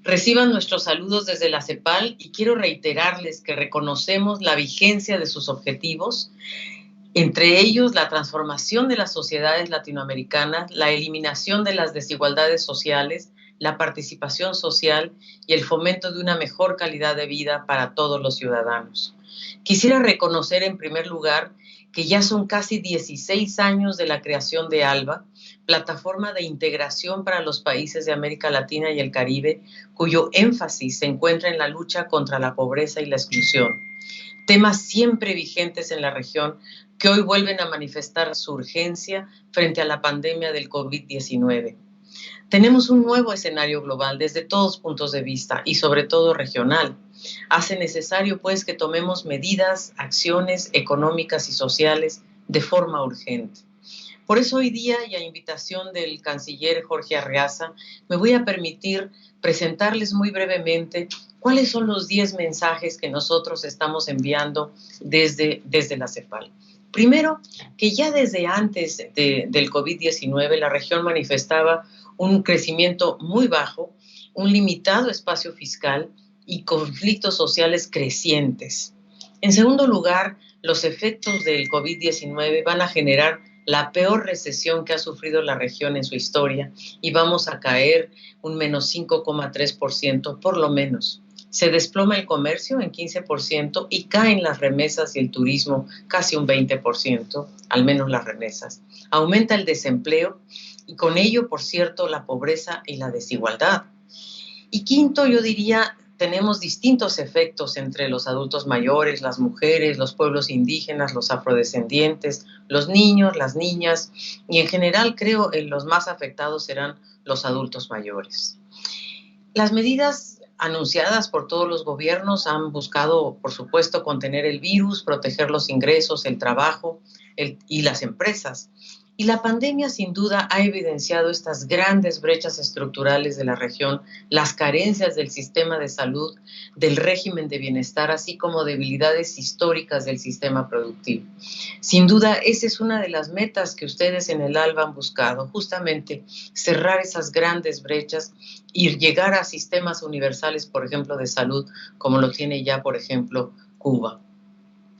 Reciban nuestros saludos desde la CEPAL y quiero reiterarles que reconocemos la vigencia de sus objetivos, entre ellos la transformación de las sociedades latinoamericanas, la eliminación de las desigualdades sociales, la participación social y el fomento de una mejor calidad de vida para todos los ciudadanos. Quisiera reconocer en primer lugar que ya son casi 16 años de la creación de ALBA, plataforma de integración para los países de América Latina y el Caribe, cuyo énfasis se encuentra en la lucha contra la pobreza y la exclusión. Temas siempre vigentes en la región que hoy vuelven a manifestar su urgencia frente a la pandemia del COVID-19. Tenemos un nuevo escenario global desde todos puntos de vista y sobre todo regional. Hace necesario, pues, que tomemos medidas, acciones económicas y sociales de forma urgente. Por eso hoy día, y a invitación del canciller Jorge Arreaza, me voy a permitir presentarles muy brevemente cuáles son los 10 mensajes que nosotros estamos enviando desde la CEPAL. Primero, que ya desde antes del COVID-19 la región manifestaba un crecimiento muy bajo, un limitado espacio fiscal y conflictos sociales crecientes. En segundo lugar, los efectos del COVID-19 van a generar la peor recesión que ha sufrido la región en su historia y vamos a caer un menos 5,3% por lo menos. Se desploma el comercio en 15% y caen las remesas y el turismo casi un 20%, al menos las remesas. Aumenta el desempleo y con ello, por cierto, la pobreza y la desigualdad. Y quinto, yo diría, tenemos distintos efectos entre los adultos mayores, las mujeres, los pueblos indígenas, los afrodescendientes, los niños, las niñas, y en general creo que los más afectados serán los adultos mayores. Las medidas anunciadas por todos los gobiernos han buscado, por supuesto, contener el virus, proteger los ingresos, el trabajo y las empresas. Y la pandemia sin duda ha evidenciado estas grandes brechas estructurales de la región, las carencias del sistema de salud, del régimen de bienestar, así como debilidades históricas del sistema productivo. Sin duda, esa es una de las metas que ustedes en el ALBA han buscado, justamente cerrar esas grandes brechas y llegar a sistemas universales, por ejemplo, de salud, como lo tiene ya, por ejemplo, Cuba.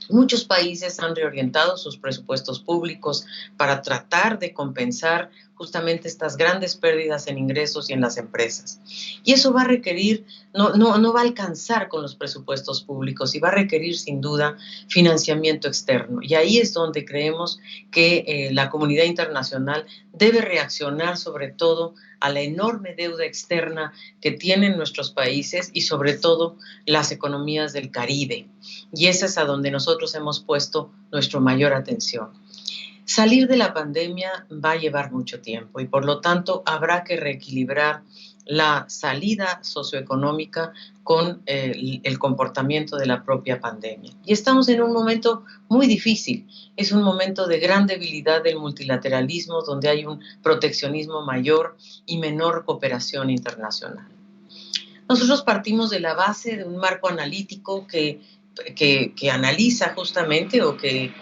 Muchos países han reorientado sus presupuestos públicos para tratar de compensar justamente estas grandes pérdidas en ingresos y en las empresas. Y eso va a requerir, no va a alcanzar con los presupuestos públicos y va a requerir sin duda financiamiento externo. Y ahí es donde creemos que la comunidad internacional debe reaccionar sobre todo a la enorme deuda externa que tienen nuestros países y sobre todo las economías del Caribe. Y esa es a donde nosotros hemos puesto nuestra mayor atención. Salir de la pandemia va a llevar mucho tiempo y por lo tanto habrá que reequilibrar la salida socioeconómica con el comportamiento de la propia pandemia. Y estamos en un momento muy difícil, es un momento de gran debilidad del multilateralismo, donde hay un proteccionismo mayor y menor cooperación internacional. Nosotros partimos de la base de un marco analítico que analiza justamente o que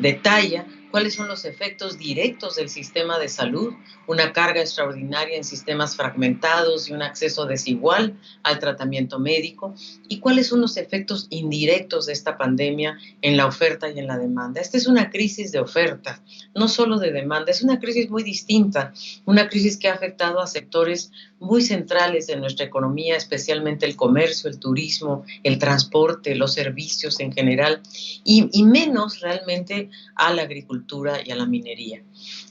detalla cuáles son los efectos directos del sistema de salud, una carga extraordinaria en sistemas fragmentados y un acceso desigual al tratamiento médico, y cuáles son los efectos indirectos de esta pandemia en la oferta y en la demanda. Esta es una crisis de oferta, no solo de demanda, es una crisis muy distinta, una crisis que ha afectado a sectores muy centrales de nuestra economía, especialmente el comercio, el turismo, el transporte, los servicios en general, y menos realmente a la agricultura y a la minería.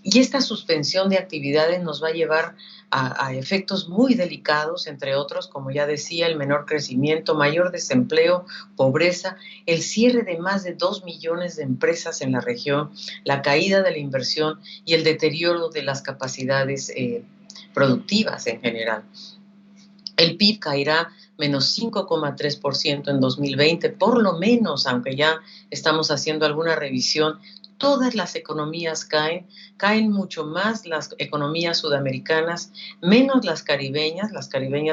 Y esta suspensión de actividades nos va a llevar a efectos muy delicados, entre otros, como ya decía, el menor crecimiento, mayor desempleo, pobreza, el cierre de más de 2 millones de empresas en la región, la caída de la inversión y el deterioro de las capacidades productivas en general. El PIB caerá menos 5,3% en 2020, por lo menos, aunque ya estamos haciendo alguna revisión. Todas las economías caen mucho más las economías sudamericanas, menos las caribeñas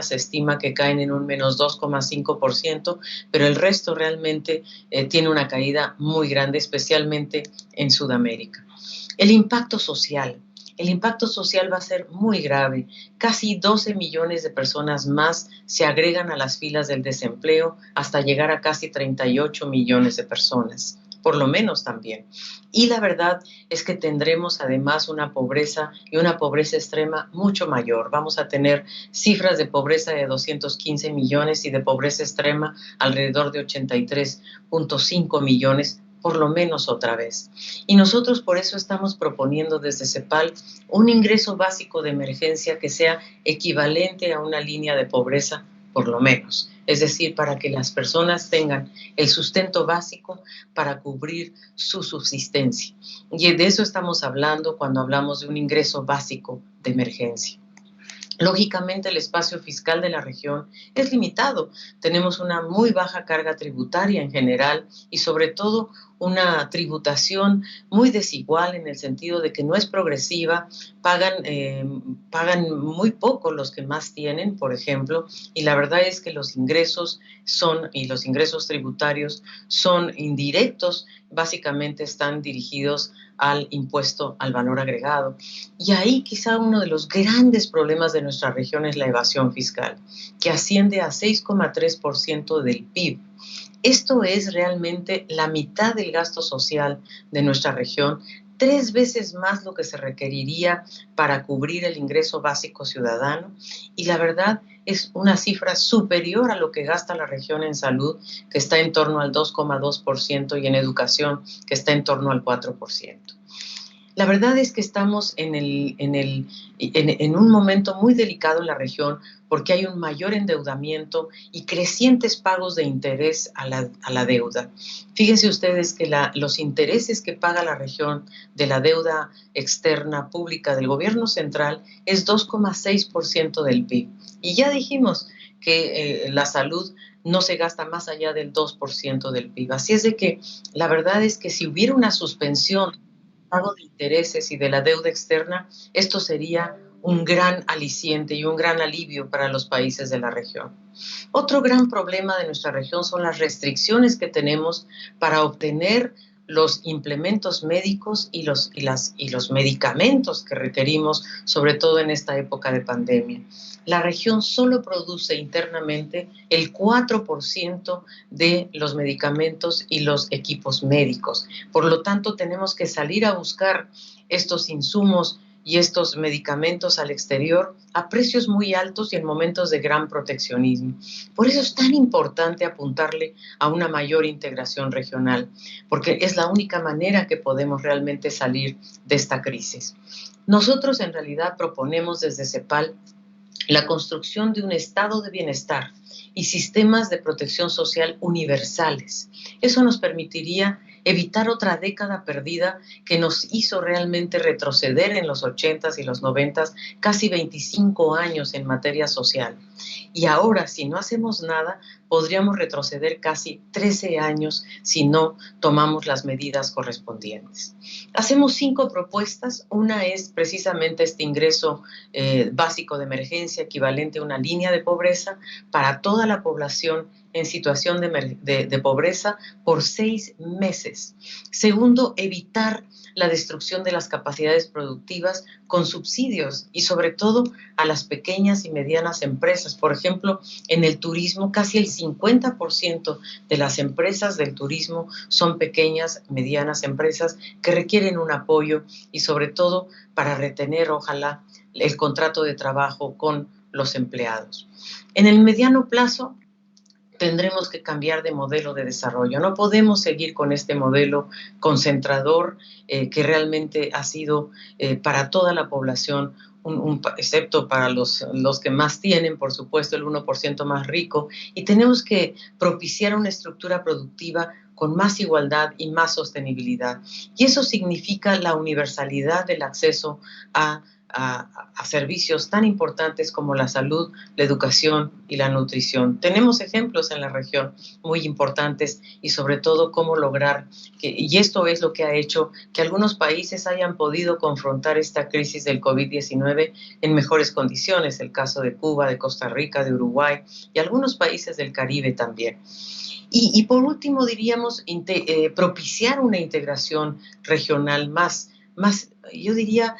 se estima que caen en un menos 2,5%, pero el resto realmente tiene una caída muy grande, especialmente en Sudamérica. El impacto social. el impacto social va a ser muy grave. Casi 12 millones de personas más se agregan a las filas del desempleo hasta llegar a casi 38 millones de personas, por lo menos también. Y la verdad es que tendremos además una pobreza y una pobreza extrema mucho mayor. Vamos a tener cifras de pobreza de 215 millones y de pobreza extrema alrededor de 83.5 millones, por lo menos otra vez. Y nosotros por eso estamos proponiendo desde CEPAL un ingreso básico de emergencia que sea equivalente a una línea de pobreza, por lo menos. Es decir, para que las personas tengan el sustento básico para cubrir su subsistencia. Y de eso estamos hablando cuando hablamos de un ingreso básico de emergencia. Lógicamente, el espacio fiscal de la región es limitado. Tenemos una muy baja carga tributaria en general y sobre todo una tributación muy desigual en el sentido de que no es progresiva, pagan muy poco los que más tienen, por ejemplo, y la verdad es que los ingresos los ingresos tributarios son indirectos, básicamente están dirigidos al impuesto al valor agregado. Y ahí quizá uno de los grandes problemas de nuestra región es la evasión fiscal, que asciende a 6,3% del PIB. Esto es realmente la mitad del gasto social de nuestra región, 3 veces más lo que se requeriría para cubrir el ingreso básico ciudadano, y la verdad es una cifra superior a lo que gasta la región en salud, que está en torno al 2,2%, y en educación, que está en torno al 4%. La verdad es que estamos en un momento muy delicado en la región porque hay un mayor endeudamiento y crecientes pagos de interés a la deuda. Fíjense ustedes que los intereses que paga la región de la deuda externa pública del gobierno central es 2,6% del PIB. Y ya dijimos que la salud no se gasta más allá del 2% del PIB. Así es de que la verdad es que si hubiera una suspensión pago de intereses y de la deuda externa, esto sería un gran aliciente y un gran alivio para los países de la región. Otro gran problema de nuestra región son las restricciones que tenemos para obtener los implementos médicos y los medicamentos que requerimos, sobre todo en esta época de pandemia. La región solo produce internamente el 4% de los medicamentos y los equipos médicos. Por lo tanto, tenemos que salir a buscar estos insumos y estos medicamentos al exterior a precios muy altos y en momentos de gran proteccionismo. Por eso es tan importante apuntarle a una mayor integración regional, porque es la única manera que podemos realmente salir de esta crisis. Nosotros en realidad proponemos desde CEPAL la construcción de un estado de bienestar y sistemas de protección social universales. Eso nos permitiría evitar otra década perdida que nos hizo realmente retroceder en los 80s y los 90s casi 25 años en materia social. Y ahora, si no hacemos nada, podríamos retroceder casi 13 años si no tomamos las medidas correspondientes. Hacemos 5 propuestas. Una es precisamente este ingreso básico de emergencia equivalente a una línea de pobreza para toda la población en situación de pobreza por 6 meses. Segundo, evitar la destrucción de las capacidades productivas con subsidios y sobre todo a las pequeñas y medianas empresas. Por ejemplo, en el turismo, casi el 50% de las empresas del turismo son pequeñas, medianas empresas que requieren un apoyo y sobre todo para retener, ojalá, el contrato de trabajo con los empleados. En el mediano plazo, tendremos que cambiar de modelo de desarrollo. No podemos seguir con este modelo concentrador que realmente ha sido para toda la población, excepto para los que más tienen, por supuesto, el 1% más rico, y tenemos que propiciar una estructura productiva con más igualdad y más sostenibilidad. Y eso significa la universalidad del acceso a servicios tan importantes como la salud, la educación y la nutrición. Tenemos ejemplos en la región muy importantes y sobre todo cómo lograr y esto es lo que ha hecho que algunos países hayan podido confrontar esta crisis del COVID-19 en mejores condiciones, el caso de Cuba, de Costa Rica, de Uruguay y algunos países del Caribe también. Y por último diríamos propiciar una integración regional más, yo diría,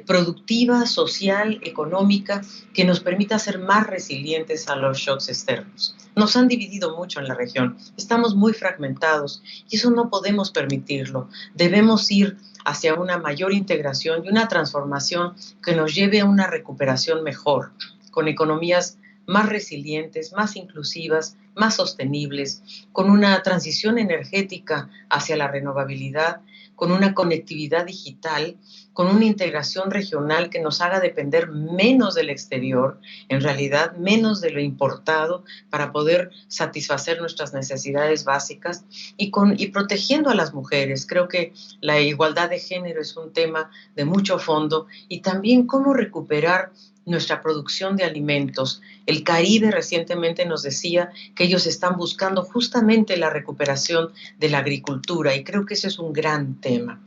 productiva, social, económica, que nos permita ser más resilientes a los shocks externos. Nos han dividido mucho en la región, estamos muy fragmentados y eso no podemos permitirlo. Debemos ir hacia una mayor integración y una transformación que nos lleve a una recuperación mejor, con economías más resilientes, más inclusivas, más sostenibles, con una transición energética hacia la renovabilidad, con una conectividad digital, con una integración regional que nos haga depender menos del exterior, en realidad menos de lo importado, para poder satisfacer nuestras necesidades básicas y protegiendo a las mujeres. Creo que la igualdad de género es un tema de mucho fondo y también cómo recuperar nuestra producción de alimentos. El Caribe recientemente nos decía que ellos están buscando justamente la recuperación de la agricultura y creo que ese es un gran tema.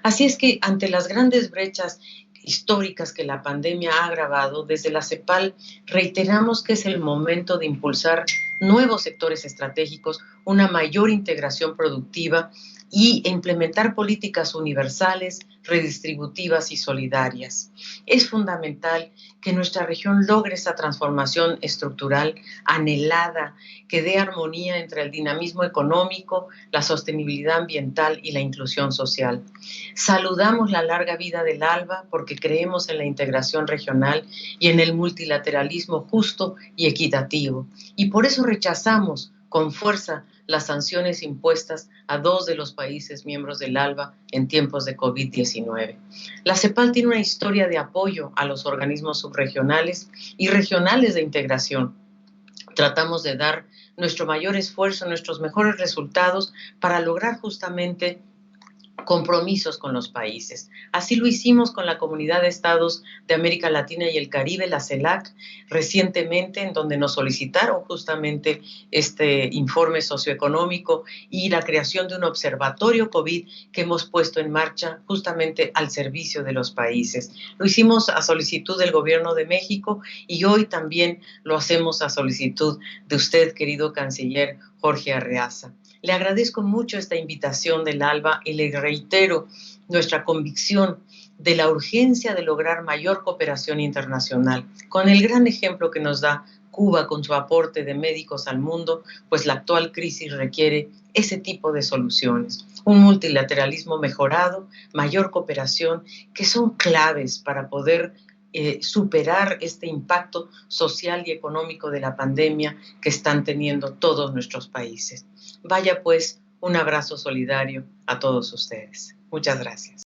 Así es que ante las grandes brechas históricas que la pandemia ha agravado, desde la CEPAL reiteramos que es el momento de impulsar nuevos sectores estratégicos, una mayor integración productiva y implementar políticas universales, redistributivas y solidarias. Es fundamental que nuestra región logre esa transformación estructural anhelada, que dé armonía entre el dinamismo económico, la sostenibilidad ambiental y la inclusión social. Saludamos la larga vida del ALBA porque creemos en la integración regional y en el multilateralismo justo y equitativo. Y por eso rechazamos con fuerza las sanciones impuestas a 2 de los países miembros del ALBA en tiempos de COVID-19. La CEPAL tiene una historia de apoyo a los organismos subregionales y regionales de integración. Tratamos de dar nuestro mayor esfuerzo, nuestros mejores resultados para lograr justamente compromisos con los países. Así lo hicimos con la Comunidad de Estados de América Latina y el Caribe, la CELAC, recientemente, en donde nos solicitaron justamente este informe socioeconómico y la creación de un observatorio COVID que hemos puesto en marcha justamente al servicio de los países. Lo hicimos a solicitud del Gobierno de México y hoy también lo hacemos a solicitud de usted, querido canciller Jorge Arreaza. Le agradezco mucho esta invitación del ALBA y le reitero nuestra convicción de la urgencia de lograr mayor cooperación internacional, con el gran ejemplo que nos da Cuba con su aporte de médicos al mundo, pues la actual crisis requiere ese tipo de soluciones, un multilateralismo mejorado, mayor cooperación, que son claves para poder superar este impacto social y económico de la pandemia que están teniendo todos nuestros países. Vaya pues, un abrazo solidario a todos ustedes. Muchas gracias.